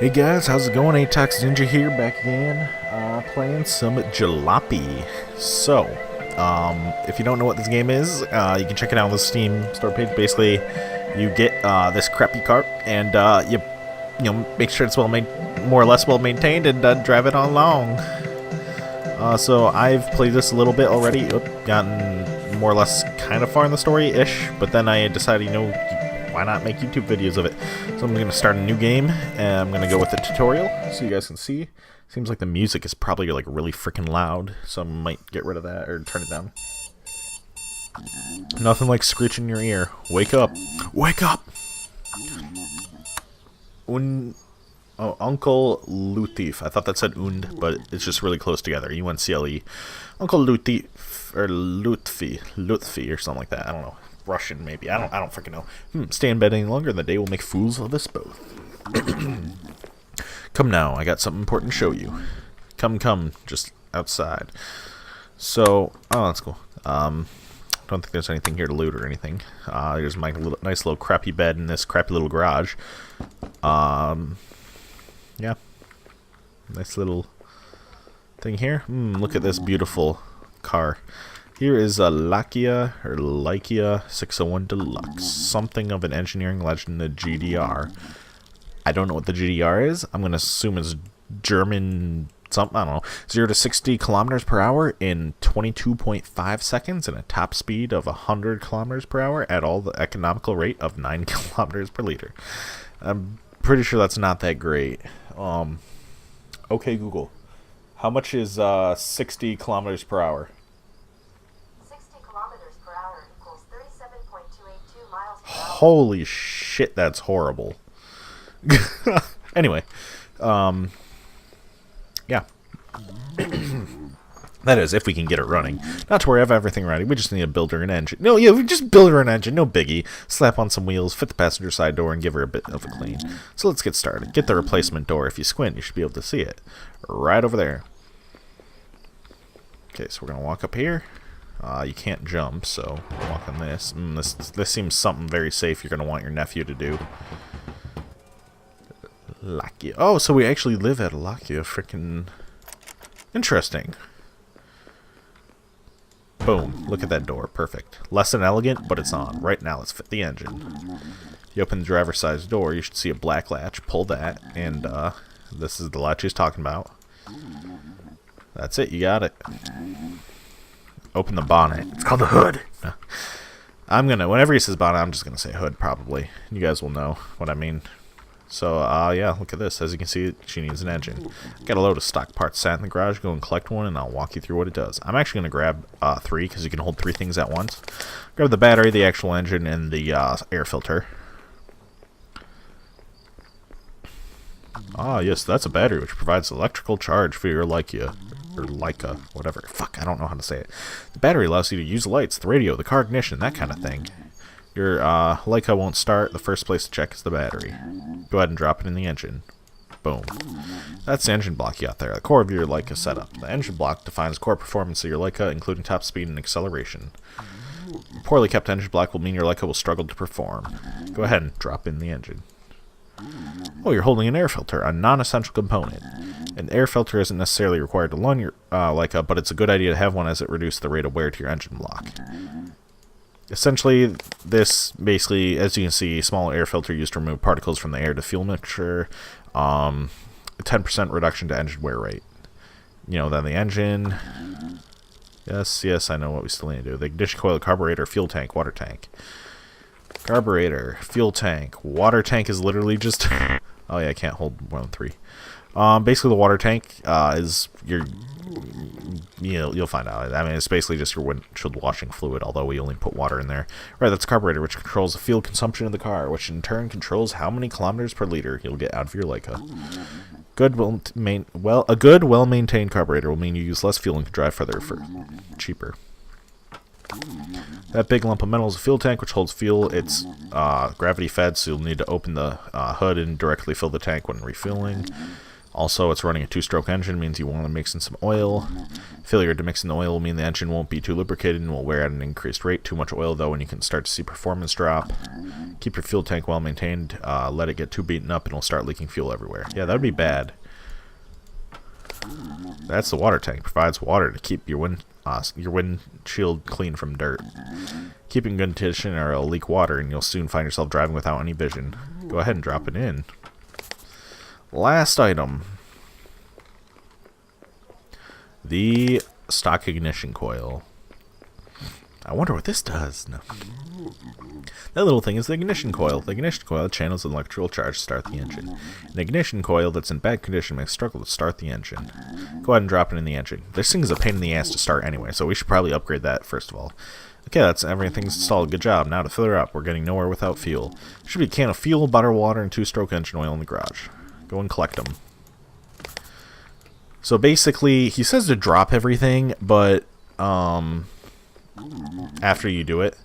Hey guys, how's it going? AToxicNinja here, back again, playing some Jalopy. So, if you don't know what this game is, you can check it out on the Steam store page. Basically, you get this crappy cart, and you make sure it's more or less well maintained, and drive it on along. So I've played this a little bit already, gotten more or less kind of far in the story-ish, but then I decided, why not make YouTube videos of it? So I'm going to start a new game, and I'm going to go with the tutorial, so you guys can see. Seems like the music is probably like really freaking loud, so I might get rid of that or turn it down. Nothing like screeching in your ear. Wake up! Wake up! Uncle Lutif. I thought that said Und, but it's just really close together. UNCLE. Uncle Lutif, or Lutfi, or something like that. I don't know. Russian, maybe. I don't freaking know. Stay in bed any longer, and the day will make fools of us both. Come now, I got something important to show you. Come, just outside. So, oh, that's cool. Don't think there's anything here to loot or anything. There's my nice little crappy bed in this crappy little garage. Yeah. Nice little thing here. Look at this beautiful car. Here is a Lakia 601 Deluxe. Something of an engineering legend, the GDR. I don't know what the GDR is. I'm going to assume it's German something. I don't know. 0 to 60 kilometers per hour in 22.5 seconds and a top speed of 100 kilometers per hour at all the economical rate of 9 kilometers per liter. I'm pretty sure that's not that great. Okay, Google. How much is 60 kilometers per hour? Holy shit, that's horrible. Anyway, yeah. That is, if we can get it running. Not to worry, I have everything ready. We just need a builder and engine. No, yeah, we just build her an engine, no biggie. Slap on some wheels, fit the passenger side door, and give her a bit of a clean. So let's get started. Get the replacement door. If you squint, you should be able to see it. Right over there. Okay, so we're going to walk up here. You can't jump, so walk on this. This seems something very safe you're going to want your nephew to do. Lakia. Oh, so we actually live at Lakia. Freaking interesting. Boom. Look at that door. Perfect. Less than elegant, but it's on. Right now, let's fit the engine. You open the driver's side door, you should see a black latch. Pull that, and this is the latch he's talking about. That's it. You got it. Open the bonnet. It's called the hood. Whenever he says bonnet, I'm just gonna say hood, probably. You guys will know what I mean. So, yeah, look at this. As you can see, she needs an engine. Got a load of stock parts sat in the garage. Go and collect one, and I'll walk you through what it does. I'm actually gonna grab 3, because you can hold 3 things at once. Grab the battery, the actual engine, and the air filter. Ah, yes, that's a battery, which provides electrical charge for your Leica, or Leica, whatever. Fuck, I don't know how to say it. The battery allows you to use the lights, the radio, the car ignition, that kind of thing. Your Leica won't start. The first place to check is the battery. Go ahead and drop it in the engine. Boom. That's the engine block you got there, the core of your Leica setup. The engine block defines core performance of your Leica, including top speed and acceleration. A poorly kept engine block will mean your Leica will struggle to perform. Go ahead and drop in the engine. Oh, you're holding an air filter, a non-essential component. An air filter isn't necessarily required to run your Leica, but it's a good idea to have one as it reduces the rate of wear to your engine block. Essentially, this basically, as you can see, a small air filter used to remove particles from the air to fuel mixture. 10% reduction to engine wear rate. Then the engine. Yes, I know what we still need to do. The ignition coil, carburetor, fuel tank, water tank. Carburetor, fuel tank, water tank is literally just... oh yeah, I can't hold more than 3. Basically the water tank is your... You'll find out. I mean, it's basically just your windshield washing fluid, although we only put water in there. Right, that's carburetor, which controls the fuel consumption of the car, which in turn controls how many kilometers per liter you'll get out of your Leica. A good, well-maintained carburetor will mean you use less fuel and can drive further for cheaper. That big lump of metal is a fuel tank, which holds fuel. It's gravity fed, so you'll need to open the hood and directly fill the tank when refueling. Also, it's running a 2-stroke engine, means you want to mix in some oil. Failure to mix in the oil will mean the engine won't be too lubricated and will wear at an increased rate. Too much oil, though, and you can start to see performance drop. Keep your fuel tank well maintained. Let it get too beaten up and it'll start leaking fuel everywhere. Yeah, that would be bad. That's the water tank. Provides water to keep your windshield clean from dirt. Keep in good condition or it'll leak water and you'll soon find yourself driving without any vision. Go ahead and drop it in. Last item. The stock ignition coil. I wonder what this does. No. That little thing is the ignition coil. The ignition coil channels an electrical charge to start the engine. An ignition coil that's in bad condition may struggle to start the engine. Go ahead and drop it in the engine. This thing is a pain in the ass to start anyway, so we should probably upgrade that first of all. Okay, that's everything's installed. Good job. Now to fill her up. We're getting nowhere without fuel. Should be a can of fuel, butter, water, and 2-stroke engine oil in the garage. Go and collect them. So basically, he says to drop everything, but after you do it,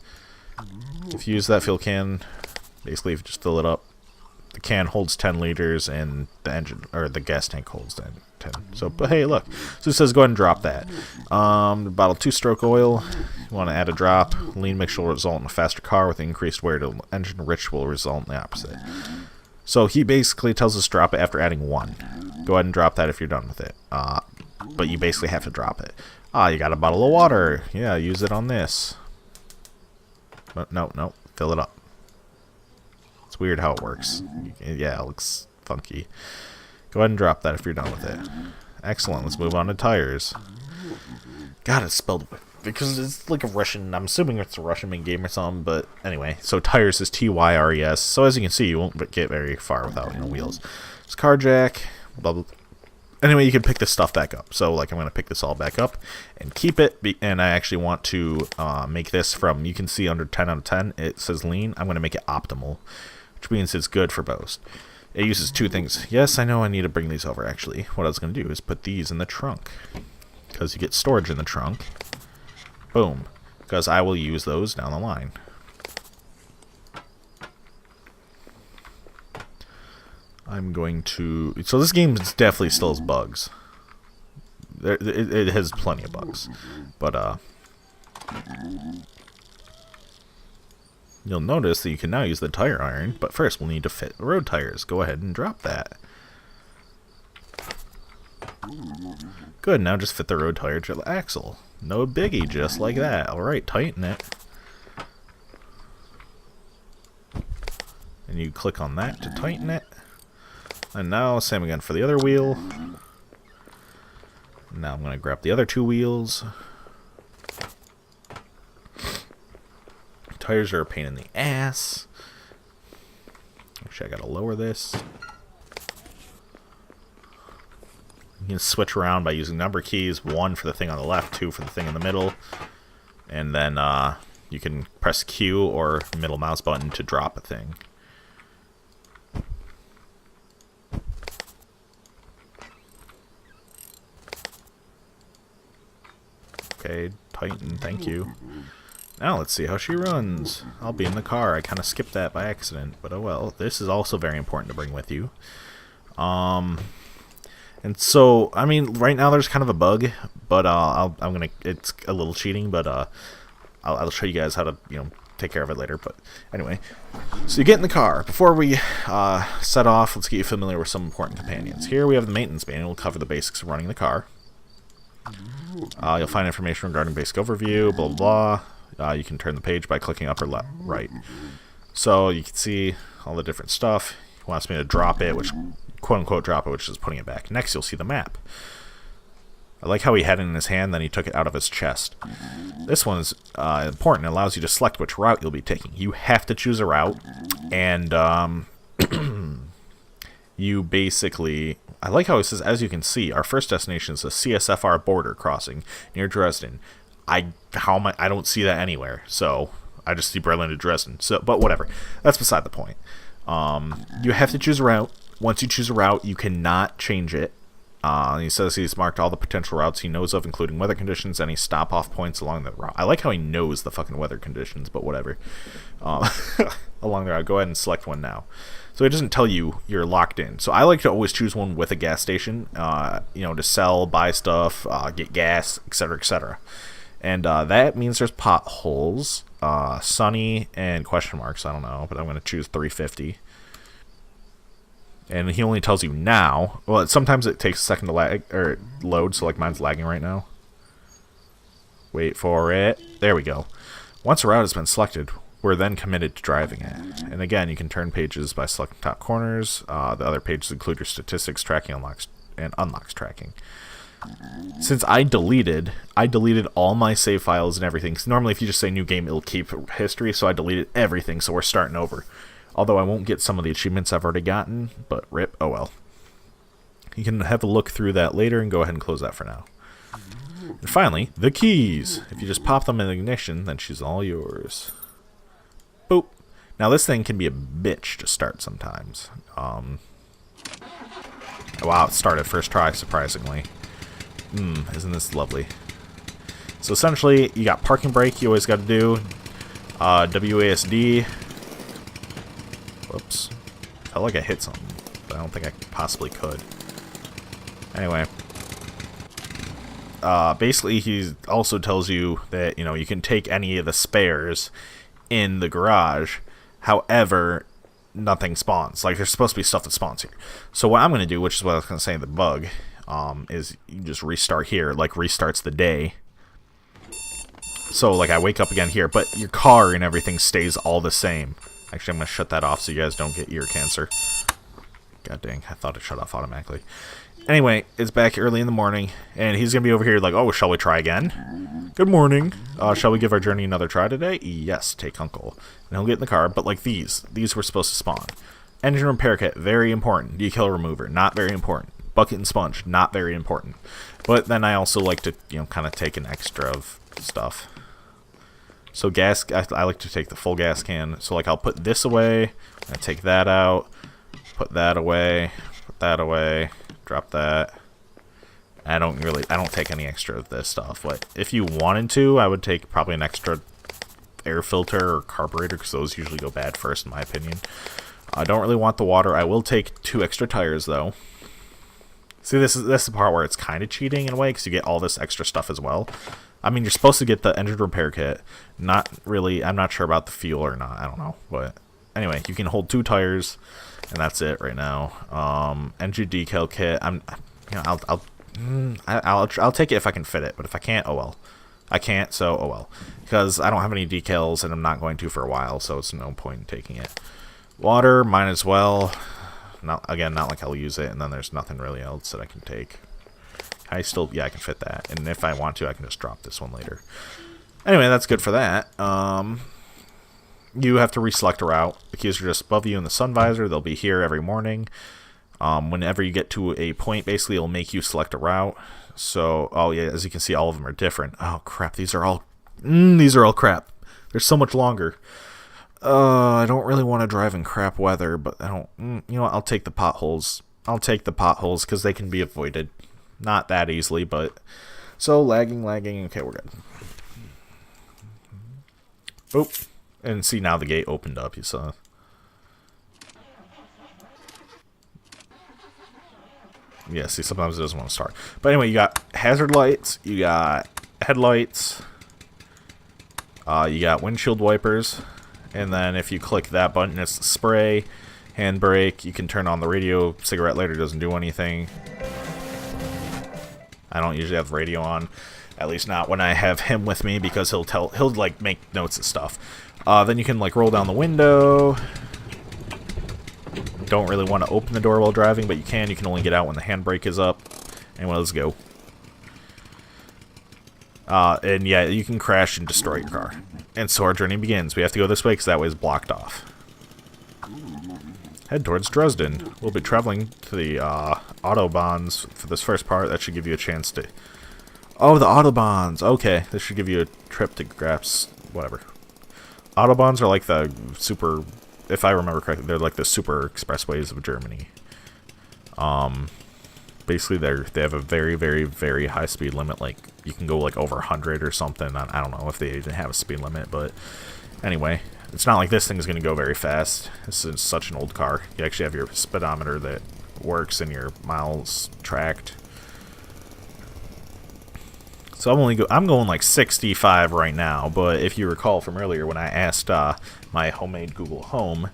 if you use that fuel can, basically if you just fill it up, the can holds 10 liters and the engine or the gas tank holds 10. So, but hey, look. So it says go ahead and drop that. The bottle 2-stroke oil. You want to add a drop. Lean mixture will result in a faster car with increased wear to engine. Rich will result in the opposite. So he basically tells us to drop it after adding 1. Go ahead and drop that if you're done with it. But you basically have to drop it. You got a bottle of water. Yeah, use it on this. But no, fill it up. It's weird how it works. Yeah, it looks funky. Go ahead and drop that if you're done with it. Excellent. Let's move on to tires. God, it's spelled because it's like a Russian. I'm assuming it's a Russian main game or something. But anyway, so tires is Tyres. So as you can see, you won't get very far without wheels. It's car jack. Blah, blah. Anyway, you can pick this stuff back up. So like I'm going to pick this all back up and keep it. And I actually want to make this from, you can see under 10 out of 10, it says lean. I'm going to make it optimal, which means it's good for both. It uses 2 things. Yes, I know I need to bring these over actually. What I was going to do is put these in the trunk, because you get storage in the trunk. Boom. Because I will use those down the line. I'm going to... So this game definitely still has bugs. It has plenty of bugs. But, you'll notice that you can now use the tire iron. But first, we'll need to fit the road tires. Go ahead and drop that. Good, now just fit the road tire to the axle. No biggie, just like that. Alright, tighten it. And you click on that to tighten it. And now, same again for the other wheel. Now I'm going to grab the other 2 wheels. Tires are a pain in the ass. Actually, I got to lower this. You can switch around by using number keys. 1 for the thing on the left, 2 for the thing in the middle. And then you can press Q or middle mouse button to drop a thing. Okay, tighten, thank you. Now let's see how she runs. I'll be in the car. I kind of skipped that by accident, but oh well. This is also very important to bring with you. And so, I mean, right now there's kind of a bug, but it's a little cheating, but I'll show you guys how to, take care of it later. But anyway, so you get in the car. Before we set off, let's get you familiar with some important companions. Here we have the maintenance manual. We'll cover the basics of running the car. You'll find information regarding basic overview, blah, blah, blah. You can turn the page by clicking up or left, right. So you can see all the different stuff. He wants me to drop it, which, quote-unquote drop it, which is putting it back. Next, you'll see the map. I like how he had it in his hand, then he took it out of his chest. This one's important. It allows you to select which route you'll be taking. You have to choose a route, and you basically... I like how it says, as you can see, our first destination is the CSFR border crossing near Dresden. I don't see that anywhere, so I just see Berlin to Dresden. So, but whatever, that's beside the point. You have to choose a route. Once you choose a route, you cannot change it. He says he's marked all the potential routes he knows of, including weather conditions, any stop-off points along the route. I like how he knows the fucking weather conditions, but whatever. Along the route, go ahead and select one now. So it doesn't tell you you're locked in. So I like to always choose one with a gas station, to sell, buy stuff, get gas, etc., etc. And that means there's potholes, sunny, and question marks. I don't know, but I'm going to choose 350. And he only tells you now. Well, sometimes it takes a second to load, so like mine's lagging right now. Wait for it. There we go. Once a route has been selected, we're then committed to driving it. And again, you can turn pages by selecting top corners. The other pages include your statistics, tracking, unlocks, and unlocks tracking. Since I deleted all my save files and everything. Because normally if you just say new game, it'll keep history. So I deleted everything, so we're starting over. Although I won't get some of the achievements I've already gotten, but rip, oh well. You can have a look through that later and go ahead and close that for now. And finally, the keys. If you just pop them in the ignition, then she's all yours. Boop. Now this thing can be a bitch to start sometimes. Wow, it started first try, surprisingly. Isn't this lovely? So essentially, you got parking brake you always got to do. WASD. Whoops. Felt like I hit something, but I don't think I possibly could. Anyway. Basically, he also tells you that, you can take any of the spares in the garage. However, nothing spawns. Like, there's supposed to be stuff that spawns here. So what I'm going to do, which is what I was going to say in the bug, is you just restart here. Like, restarts the day. So, like, I wake up again here, but your car and everything stays all the same. Actually, I'm going to shut that off so you guys don't get ear cancer. God dang, I thought it shut off automatically. Anyway, it's back early in the morning, and he's going to be over here like, oh, shall we try again? Good morning. Shall we give our journey another try today? Yes, take Uncle. And he'll get in the car, but like these were supposed to spawn. Engine repair kit, very important. Decal remover, not very important. Bucket and sponge, not very important. But then I also like to, kind of take an extra of stuff. So gas, I like to take the full gas can. So like I'll put this away, I take that out, put that away, drop that. I don't take any extra of this stuff. But if you wanted to, I would take probably an extra air filter or carburetor, because those usually go bad first in my opinion. I don't really want the water. I will take 2 extra tires though. See, this is the part where it's kind of cheating in a way, because you get all this extra stuff as well. I mean, you're supposed to get the engine repair kit. Not really. I'm not sure about the fuel or not. I don't know. But anyway, you can hold 2 tires, and that's it right now. Engine decal kit. I'll take it if I can fit it. But if I can't, oh well. I can't, so oh well. Because I don't have any decals, and I'm not going to for a while, so it's no point in taking it. Water, might as well. Not like I'll use it, and then there's nothing really else that I can take. I can fit that, and if I want to, I can just drop this one later. Anyway, that's good for that. You have to reselect a route. The keys are just above you in the sun visor. They'll be here every morning. Whenever you get to a point, basically, it'll make you select a route. So, oh yeah, as you can see, all of them are different. Oh crap, these are all crap. They're so much longer. I don't really want to drive in crap weather, but I don't. You know what? I'll take the potholes. Because they can be avoided. Not that easily, but... So, lagging. Okay, we're good. Oop. And see, now the gate opened up, you saw. Yeah, see, sometimes it doesn't want to start. But anyway, you got hazard lights, you got headlights, you got windshield wipers, and then if you click that button, it's the spray, handbrake. You can turn on the radio. Cigarette lighter doesn't do anything. I don't usually have the radio on, at least not when I have him with me, because he'll like make notes and stuff. Then you can like roll down the window. Don't really want to open the door while driving, but you can. You can only get out when the handbrake is up. Anyway, let's go. And yeah, you can crash and destroy your car. And so our journey begins. We have to go this way because that way is blocked off. Head towards Dresden. We'll be traveling to the Autobahns for this first part. That should give you a chance to... Oh, the Autobahns! Okay, this should give you a trip to Graps... whatever. Autobahns are like the super... If I remember correctly, they're like the super expressways of Germany. Basically, they have a very, very, very high speed limit. Like, you can go like over 100 or something. I don't know if they even have a speed limit, but anyway, it's not like this thing is going to go very fast. This is such an old car. You actually have your speedometer that works and your miles tracked. So I'm going like 65 right now, but if you recall from earlier when I asked my homemade Google Home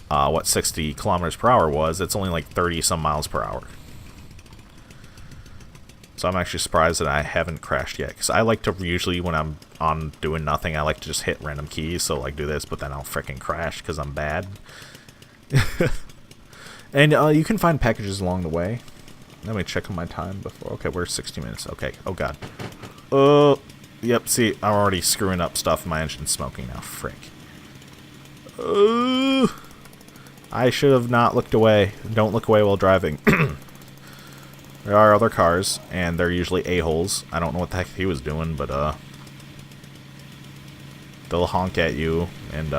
what 60 kilometers per hour was, it's only like 30 some miles per hour. So I'm actually surprised that I haven't crashed yet, because I like to usually, when I'm on doing nothing, I like to just hit random keys, so like do this, but then I'll frickin' crash because I'm bad. And you can find packages along the way. Let me check on my time before. Okay, we're 60 minutes. Okay. Oh god. Oh, yep. See, I'm already screwing up stuff. My engine's smoking now. Frick. I should have not looked away. Don't look away while driving. There are other cars, and they're usually a-holes. I don't know what the heck he was doing, but they'll honk at you, and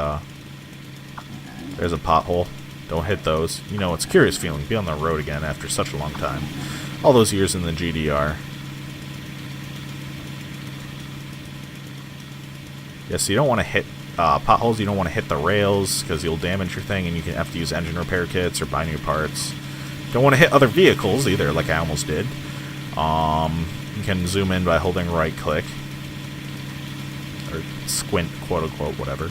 there's a pothole. Don't hit those. You know, it's a curious feeling. Be on the road again after such a long time. All those years in the GDR. Yeah, so you don't want to hit potholes. You don't want to hit the rails because you'll damage your thing and you can have to use engine repair kits or buy new parts. Don't want to hit other vehicles either, like I almost did. You can zoom in by holding right click. Or squint, quote unquote, whatever.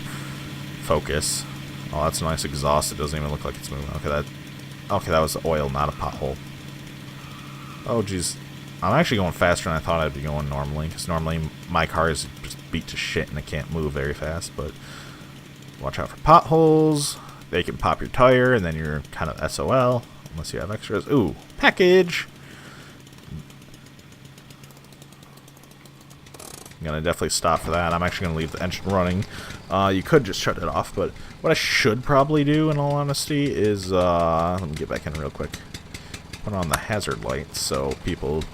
Focus. Oh, that's a nice exhaust. It doesn't even look like it's moving. Okay, that was oil, not a pothole. Oh, jeez. I'm actually going faster than I thought I'd be going normally, because normally my car is just beat to shit and it can't move very fast, but watch out for potholes. They can pop your tire, and then you're kind of SOL, unless you have extras. Ooh, package! I'm going to definitely stop for that. I'm actually going to leave the engine running. You could just shut it off, but what I should probably do, in all honesty, is, let me get back in real quick. Put on the hazard lights so people,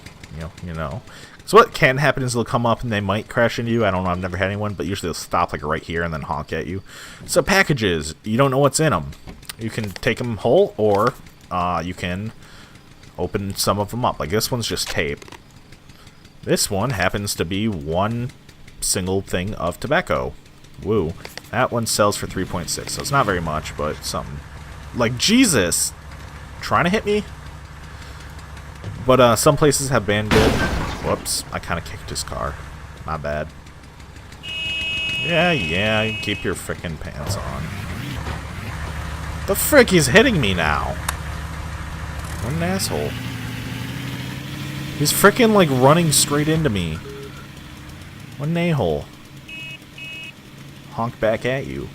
you know. So what can happen is they'll come up and they might crash into you. I don't know, I've never had anyone, but usually they'll stop like right here and then honk at you. So packages, you don't know what's in them. You can take them whole, or you can open some of them up. Like this one's just tape. This one happens to be one single thing of tobacco. Woo. That one sells for 3.6, so it's not very much, but something. Like, Jesus! Trying to hit me? But some places have banned good. Whoops, I kind of kicked his car. My bad. Yeah, keep your frickin' pants on. The frick, he's hitting me now. What an asshole. He's frickin' like running straight into me. What an a-hole. Honk back at you.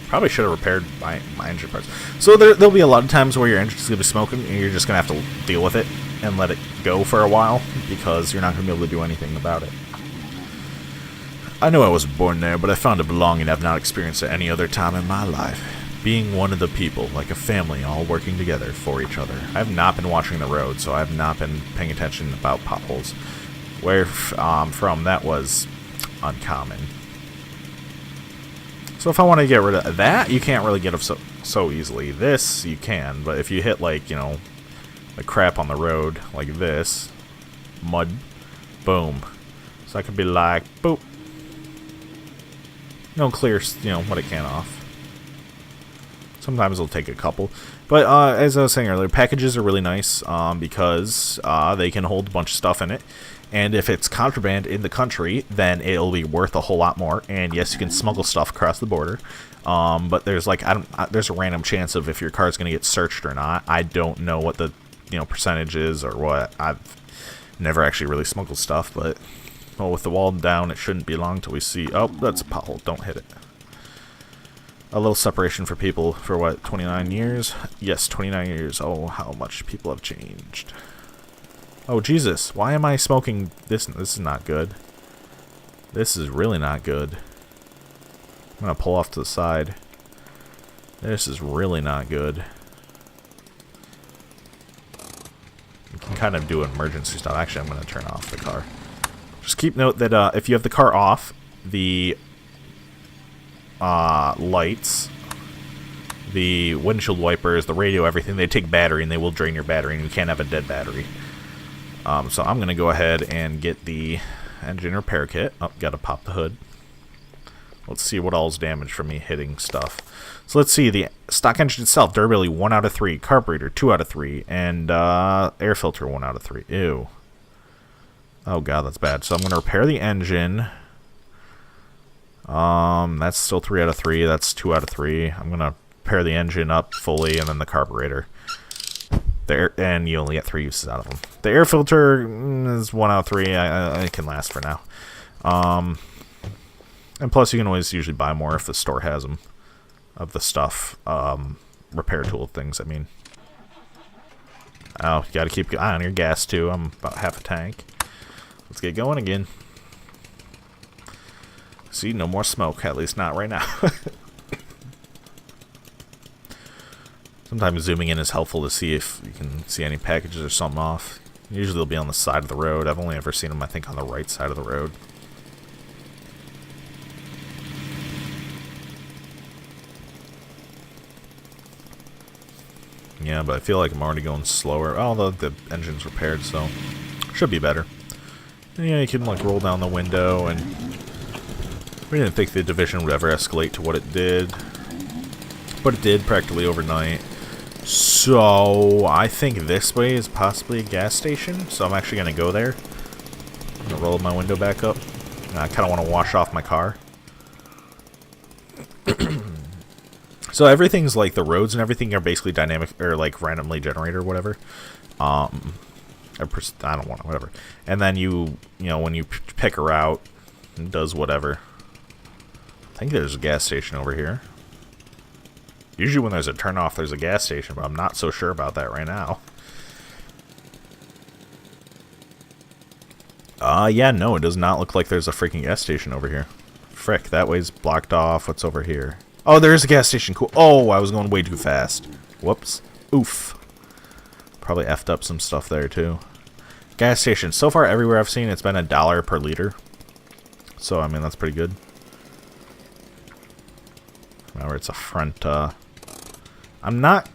Probably should have repaired my engine parts. So there'll be a lot of times where your engine's going to be smoking and you're just going to have to deal with it and let it go for a while because you're not going to be able to do anything about it. I know I wasn't born there, but I found it belonging I've not experienced at any other time in my life. Being one of the people, like a family, all working together for each other. I have not been watching the road, so I have not been paying attention about potholes. Where from, that was uncommon. So if I want to get rid of that, you can't really get them so easily. This, you can, but if you hit, like, you know, the crap on the road, like this, mud, boom. So I could be like, boop. No, clear, you know, what it can off. Sometimes it'll take a couple. But as I was saying earlier, packages are really nice because they can hold a bunch of stuff in it. And if it's contraband in the country, then it'll be worth a whole lot more. And yes, you can smuggle stuff across the border. But there's like there's a random chance of if your car's going to get searched or not. I don't know what the percentage is or what. I've never actually really smuggled stuff, but well, with the wall down, it shouldn't be long till we see. Oh, that's a pothole. Don't hit it. A little separation for people for what, 29 years? Yes, 29 years. Oh, how much people have changed. Oh, Jesus. Why am I smoking this? This is not good. This is really not good. I'm going to pull off to the side. This is really not good. You can kind of do emergency stuff. Actually, I'm going to turn off the car. Just keep note that if you have the car off, the lights the windshield wipers, the radio, everything, they take battery and they will drain your battery, and you can't have a dead battery. So I'm going to go ahead and get the engine repair kit. Oh, got to pop the hood. Let's see what all's damaged from me hitting stuff. So let's see, the stock engine itself, durability 1 out of 3, carburetor 2 out of 3, and air filter 1 out of 3. Ew. Oh god, that's bad. So I'm going to repair the engine. That's still 3 out of 3, that's 2 out of 3. I'm going to repair the engine up fully, and then the carburetor. And you only get 3 uses out of them. The air filter is 1 out of 3. It can last for now. And plus, you can always usually buy more if the store has them. Of the stuff. Repair tool things, I mean. Oh, you gotta keep an eye on your gas, too. I'm about half a tank. Let's get going again. See, no more smoke. At least not right now. Sometimes zooming in is helpful to see if you can see any packages or something off. Usually they'll be on the side of the road. I've only ever seen them, I think, on the right side of the road. Yeah, but I feel like I'm already going slower. Although the engine's repaired, so should be better. And yeah, you can like roll down the window, and we didn't think the division would ever escalate to what it did, but it did practically overnight. So I think this way is possibly a gas station, so I'm actually going to go there. I'm going to roll my window back up. I kind of want to wash off my car. So everything's like the roads and everything are basically dynamic, or like randomly generated or whatever. I don't want it, whatever. And then you know, when you pick a route, it does whatever. I think there's a gas station over here. Usually when there's a turnoff, there's a gas station, but I'm not so sure about that right now. Yeah, no, it does not look like there's a freaking gas station over here. Frick, that way's blocked off. What's over here? Oh, there's a gas station. Cool. Oh, I was going way too fast. Whoops. Oof. Probably effed up some stuff there, too. Gas station. So far, everywhere I've seen, it's been $1 per liter. So, I mean, that's pretty good. Remember, it's a front, I'm not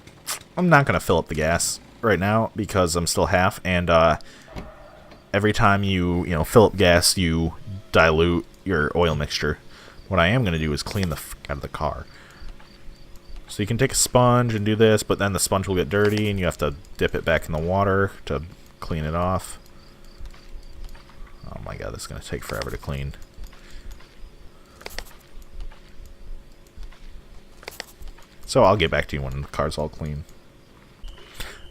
gonna fill up the gas right now because I'm still half, and, every time you fill up gas, you dilute your oil mixture. What I am going to do is clean the fuck out of the car. So you can take a sponge and do this, but then the sponge will get dirty and you have to dip it back in the water to clean it off. Oh my god, this is going to take forever to clean. So I'll get back to you when the car's all clean.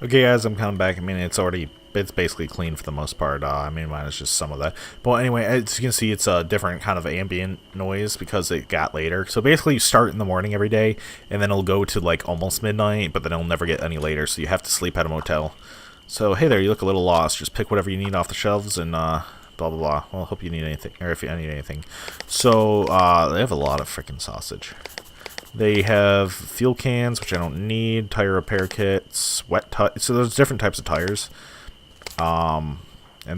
Okay guys, I'm coming back. I mean, it's basically clean for the most part. I mean, mine is just some of that. But anyway, as you can see, it's a different kind of ambient noise because it got later. So basically, you start in the morning every day, and then it'll go to like almost midnight, but then it'll never get any later, so you have to sleep at a motel. So hey there, you look a little lost. Just pick whatever you need off the shelves and blah blah blah. Well, I hope you need anything, or if you need anything. So they have a lot of freaking sausage. They have fuel cans, which I don't need, tire repair kits, wet tires. So there's different types of tires, and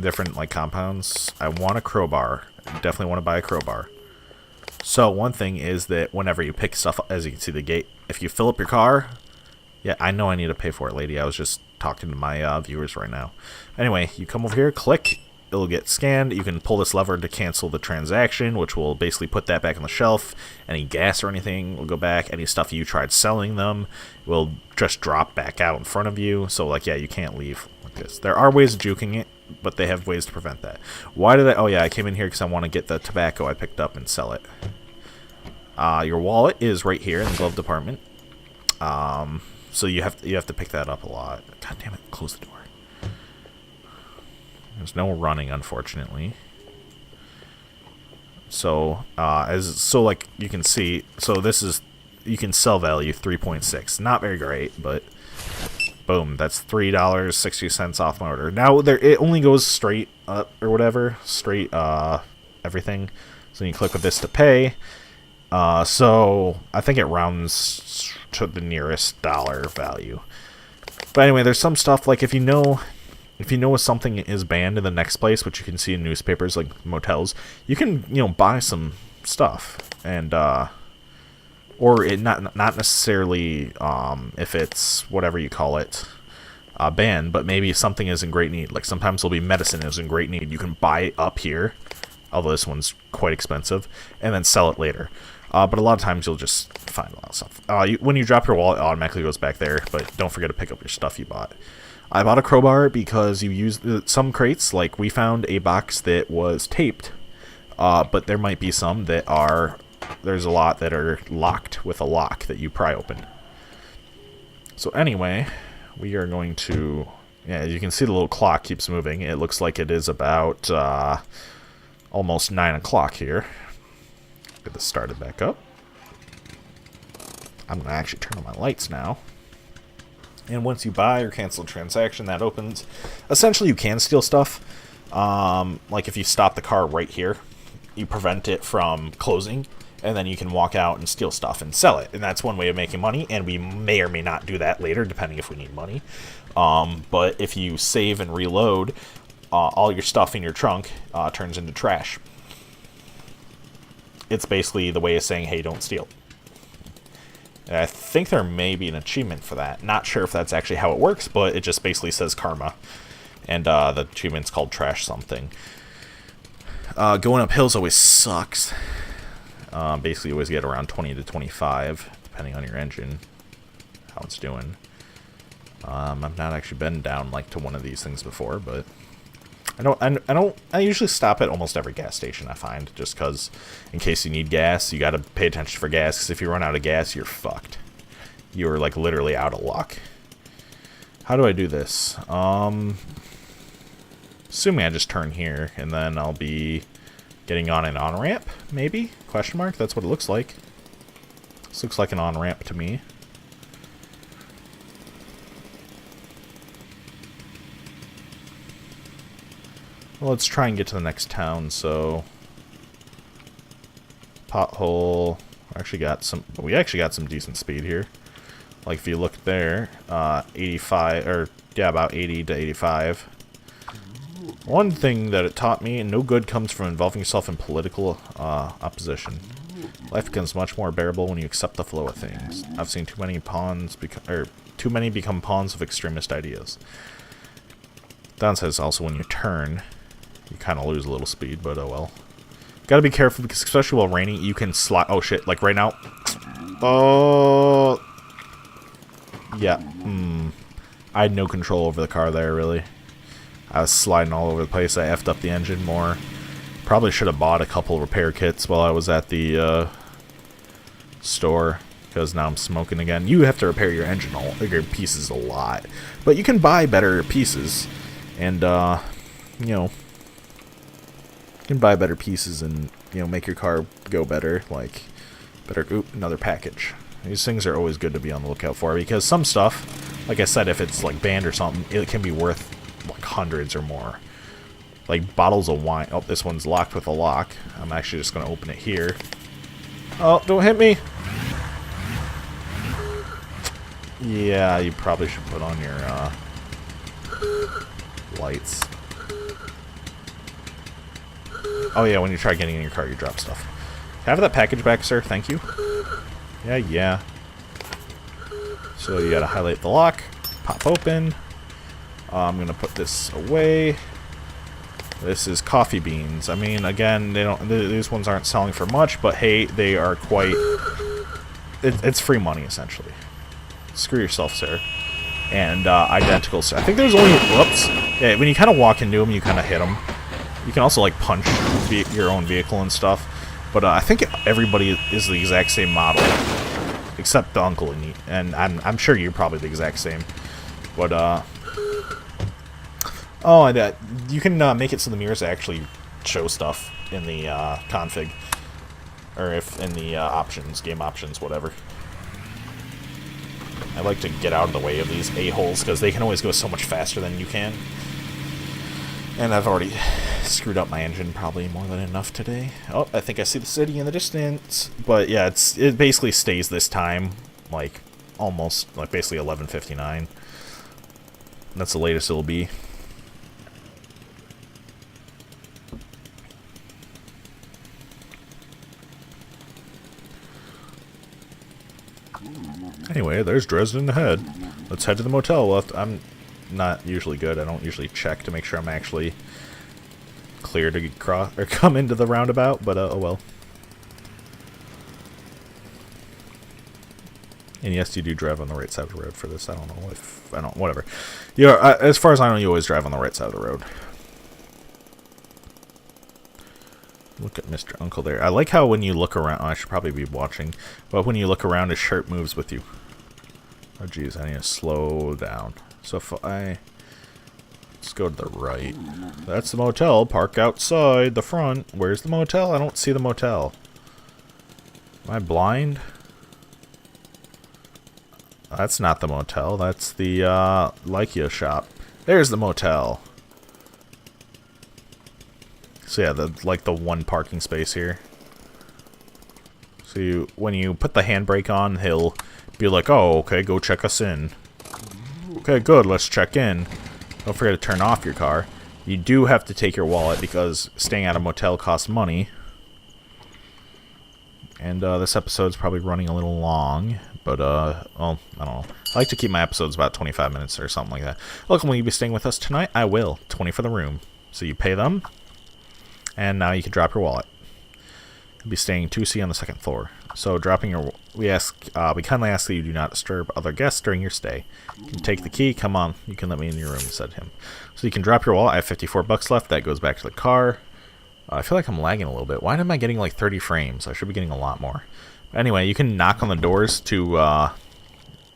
different like compounds. I want a crowbar. I definitely want to buy a crowbar. So one thing is that whenever you pick stuff up, as you can see the gate, if you fill up your car, yeah, I know I need to pay for it, lady. I was just talking to my viewers right now. Anyway, you come over here, click. It'll get scanned. You can pull this lever to cancel the transaction, which will basically put that back on the shelf. Any gas or anything will go back. Any stuff you tried selling them will just drop back out in front of you. So, like, yeah, you can't leave like this. There are ways of juking it, but they have ways to prevent that. Why did I... Oh, yeah, I came in here because I want to get the tobacco I picked up and sell it. Your wallet is right here in the glove department. So you have to pick that up a lot. God damn it, close the door. There's no running, unfortunately. So, like you can see, so this is, you can sell value 3.6. Not very great, but boom, that's $3.60 off my order. Now it only goes straight up or whatever, straight everything. So you click with this to pay. So I think it rounds to the nearest dollar value. But anyway, there's some stuff like if you know something is banned in the next place, which you can see in newspapers like motels, you can, buy some stuff and or it not necessarily if it's whatever you call it, banned, but maybe something is in great need. Like sometimes there'll be medicine is in great need. You can buy it up here, although this one's quite expensive, and then sell it later. But a lot of times you'll just find a lot of stuff. When you drop your wallet, it automatically goes back there, but don't forget to pick up your stuff you bought. I bought a crowbar because you use some crates, like we found a box that was taped, but there might be some that are, there's a lot that are locked with a lock that you pry open. So anyway, we are going to, yeah, you can see the little clock keeps moving. It looks like it is about almost 9 o'clock here. Get this started back up. I'm going to actually turn on my lights now. And once you buy or cancel a transaction, that opens. Essentially, you can steal stuff. Like if you stop the car right here, you prevent it from closing, and then you can walk out and steal stuff and sell it. And that's one way of making money, and we may or may not do that later, depending if we need money. But if you save and reload, all your stuff in your trunk turns into trash. It's basically the way of saying, hey, don't steal. And I think there may be an achievement for that. Not sure if that's actually how it works, but it just basically says karma. And the achievement's called trash something. Going up hills always sucks. Basically, you always get around 20 to 25, depending on your engine, how it's doing. I've not actually been down like to one of these things before, but I usually stop at almost every gas station I find, just because in case you need gas, you got to pay attention for gas, because if you run out of gas, you're fucked. You're like literally out of luck. How do I do this? Assuming I just turn here, and then I'll be getting on an on-ramp, maybe? Question mark? That's what it looks like. This looks like an on-ramp to me. Well, let's try and get to the next town, so... Pothole... We actually got some decent speed here. Like, if you look there, 85, or, yeah, about 80 to 85. One thing that it taught me, and no good comes from involving yourself in political opposition. Life becomes much more bearable when you accept the flow of things. I've seen too many become pawns of extremist ideas. Downside is also when you turn, you kind of lose a little speed, but oh well. Gotta be careful, because especially while raining, you can slide. Oh shit, like right now. Oh. Yeah. I had no control over the car there, really. I was sliding all over the place. I effed up the engine more. Probably should have bought a couple repair kits while I was at the store, because now I'm smoking again. You have to repair your engine, your pieces a lot. But you can buy better pieces, and, you know, you can buy better pieces and, you know, make your car go better, like, oop, another package. These things are always good to be on the lookout for, because some stuff, like I said, if it's, like, banned or something, it can be worth, like, hundreds or more. Like, bottles of wine. Oh, this one's locked with a lock. I'm actually just going to open it here. Oh, don't hit me! Yeah, you probably should put on your, lights. Oh yeah, when you try getting in your car, you drop stuff. Can I have that package back, sir? Thank you. Yeah. So you gotta highlight the lock, pop open. I'm gonna put this away. This is coffee beans. I mean, again, these ones aren't selling for much, but hey, they are quite... It's free money, essentially. Screw yourself, sir. And identical, sir. I think there's only... Whoops. Yeah, when you kind of walk into them, you kind of hit them. You can also, like, punch your own vehicle and stuff. But I think everybody is the exact same model. Except the uncle and I'm sure you're probably the exact same. But, oh, and you can make it so the mirrors actually show stuff in the config. Or if in the options, game options, whatever. I like to get out of the way of these a-holes, because they can always go so much faster than you can. And I've already screwed up my engine probably more than enough today. Oh, I think I see the city in the distance. But yeah, it basically stays this time, like almost, like basically 11:59. That's the latest it'll be. Anyway, there's Dresden ahead. Let's head to the motel left. I'm not usually good. I don't usually check to make sure I'm actually clear to cross or come into the roundabout, but oh well. And yes, you do drive on the right side of the road for this. I don't know if I don't. Whatever. Yeah, as far as I know, you always drive on the right side of the road. Look at Mr. Uncle there. I like how when you look around, I should probably be watching, but when you look around, his shirt moves with you. Oh, jeez, I need to slow down. So if let's go to the right. That's the motel. Park outside the front. Where's the motel? I don't see the motel. Am I blind? That's not the motel. That's the Lykia shop. There's the motel. So yeah, like the one parking space here. So when you put the handbrake on, he'll be like, "Oh, okay, go check us in." Okay, good. Let's check in. Don't forget to turn off your car. You do have to take your wallet because staying at a motel costs money. And this episode's probably running a little long, but well, I don't know. I like to keep my episodes about 25 minutes or something like that. Welcome, will you be staying with us tonight? I will. 20 for the room. So you pay them, and now you can drop your wallet. You'll be staying 2C on the second floor. So dropping your, we kindly ask that you do not disturb other guests during your stay. You can take the key. Come on, you can let me in your room," said him. So you can drop your wallet. I have 54 bucks left. That goes back to the car. I feel like I'm lagging a little bit. Why am I getting like 30 frames? I should be getting a lot more. Anyway, you can knock on the doors to,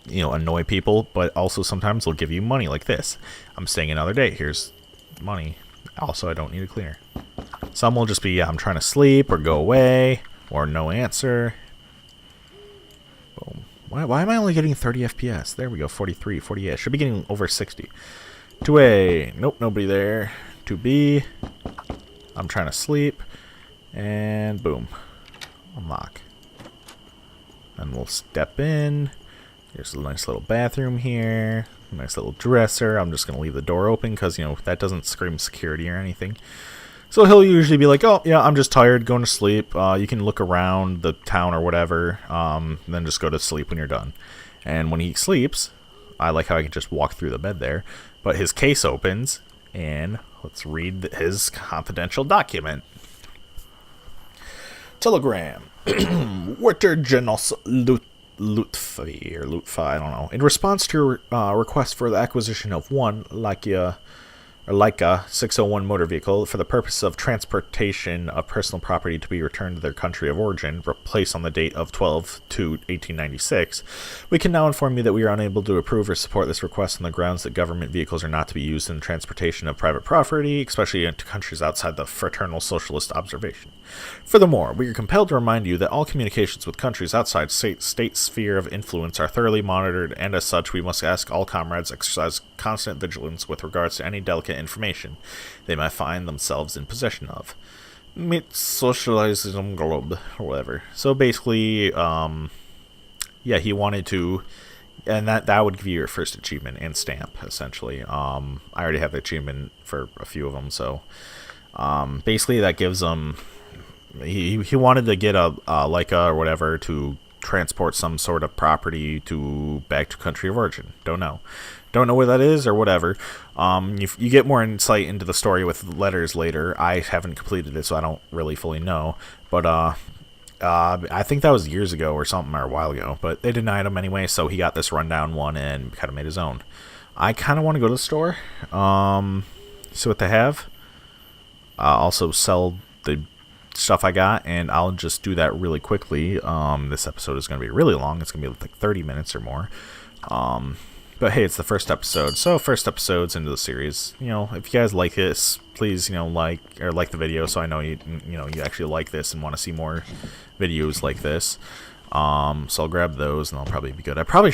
you know, annoy people, but also sometimes they'll give you money like this. I'm staying another day. Here's money. Also, I don't need a cleaner. Some will just be, yeah, I'm trying to sleep or go away or no answer. Boom. Why am I only getting 30 FPS? There we go. 43, 48. Should be getting over 60. 2A. Nope, nobody there. 2B. I'm trying to sleep. And boom. Unlock. And we'll step in. There's a nice little bathroom here. Nice little dresser. I'm just going to leave the door open because, you know, that doesn't scream security or anything. So he'll usually be like, "Oh, yeah, I'm just tired, going to sleep. You can look around the town or whatever, then just go to sleep when you're done." And when he sleeps, I like how I can just walk through the bed there. But his case opens, and let's read his confidential document. Telegram. Werter Genos Lutfi, or Lutfi, I don't know. In response to your request for the acquisition of one Lykia 601 motor vehicle for the purpose of transportation of personal property to be returned to their country of origin, replaced on the date of 12/2/1896, we can now inform you that we are unable to approve or support this request on the grounds that government vehicles are not to be used in the transportation of private property, especially into countries outside the fraternal socialist observation. Furthermore, we are compelled to remind you that all communications with countries outside state sphere of influence are thoroughly monitored, and as such, we must ask all comrades exercise constant vigilance with regards to any delicate information they might find themselves in possession of. Mit Socialism Globe, or whatever. So basically, yeah, he wanted to, and that would give you your first achievement and stamp, essentially. I already have the achievement for a few of them, so basically that gives them, he wanted to get a Leica or whatever to transport some sort of property back to country of origin. Don't know where that is or whatever. You get more insight into the story with letters later. I haven't completed it, so I don't really fully know. But I think that was years ago or something, or a while ago. But they denied him anyway, so he got this rundown one and kind of made his own. I kind of want to go to the store, see what they have. Also sell the stuff I got, and I'll just do that really quickly. This episode is going to be really long. It's going to be like 30 minutes or more. But hey, it's the first episode, so first episode's into the series. You know, if you guys like this, please, you know, like the video, so I know you actually like this and want to see more videos like this. So I'll grab those, and I'll probably be good. You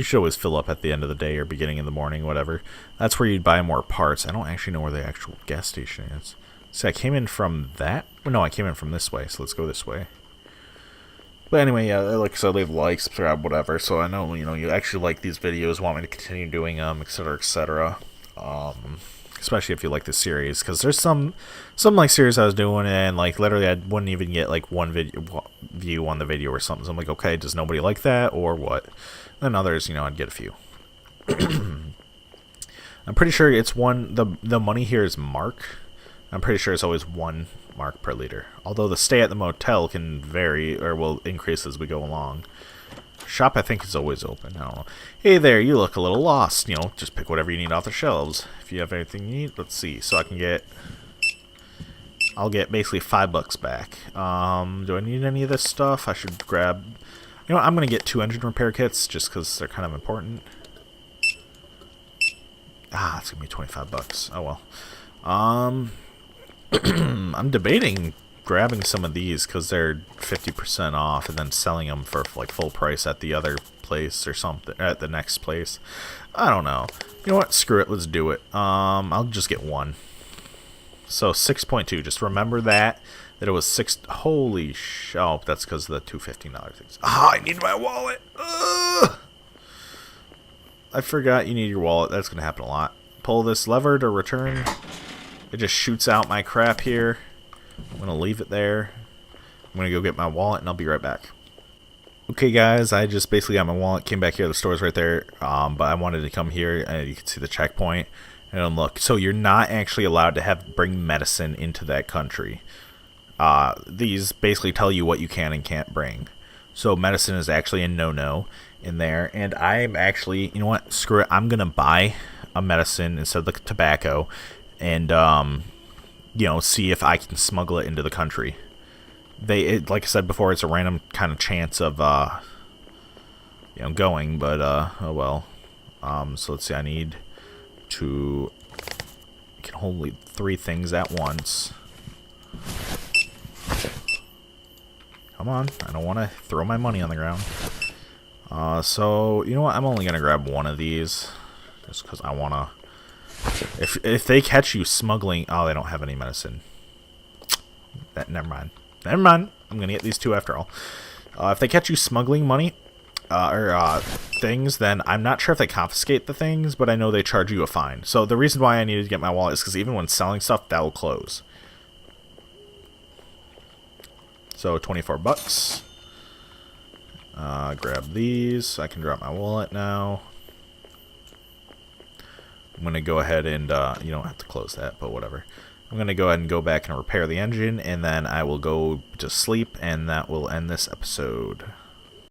should always fill up at the end of the day or beginning of the morning, whatever. That's where you'd buy more parts. I don't actually know where the actual gas station is. See, I came in from that? No, I came in from this way, so let's go this way. But anyway, yeah, like I said, leave a like, subscribe, whatever, so I know, you know, you actually like these videos, want me to continue doing them, etc., etc. Especially if you like this series, because there's some like series I was doing, and like literally I wouldn't even get like one view on the video or something. So I'm like, okay, does nobody like that or what? Then others, you know, I'd get a few. I'm pretty sure it's one, the money here is mark. I'm pretty sure it's always 1 mark per liter. Although the stay at the motel can vary or will increase as we go along. Shop, I think, is always open. I don't know. Hey there, you look a little lost. You know, just pick whatever you need off the shelves. If you have anything you need, let's see. So I can get, I'll get basically $5 back. Do I need any of this stuff? I should grab, you know, I'm going to get 2 engine repair kits just because they're kind of important. Ah, it's going to be $25. Oh, well. I'm debating grabbing some of these because they're 50% off and then selling them for like full price at the other place or something, at the next place. I don't know. You know what? Screw it. Let's do it. I'll just get 1. So 6.2. Just remember that it was 6. Holy sh! Oh, that's because of the $215 things. Ah, I need my wallet. Ugh! I forgot you need your wallet. That's gonna happen a lot. Pull this lever to return. It just shoots out my crap here. I'm going to leave it there. I'm going to go get my wallet, and I'll be right back. Okay, guys, I just basically got my wallet, came back here. The store's right there, but I wanted to come here, and you can see the checkpoint. And look, so you're not actually allowed to bring medicine into that country. These basically tell you what you can and can't bring. So medicine is actually a no-no in there. And I'm actually, you know what, screw it. I'm going to buy a medicine instead of the tobacco. And, you know, see if I can smuggle it into the country. Like I said before, it's a random kind of chance of, you know, going, but, oh well. So let's see, I need to, I can hold 3 things at once. Come on, I don't want to throw my money on the ground. So, you know what, I'm only going to grab 1 of these, just because I want to. If they catch you smuggling... Oh, they don't have any medicine. Never mind. Never mind. I'm going to get these 2 after all. If they catch you smuggling money or things, then I'm not sure if they confiscate the things, but I know they charge you a fine. So the reason why I needed to get my wallet is because even when selling stuff, that will close. So $24. Grab these. I can drop my wallet now. I'm going to go ahead and, you don't have to close that, but whatever. I'm going to go ahead and go back and repair the engine, and then I will go to sleep, and that will end this episode.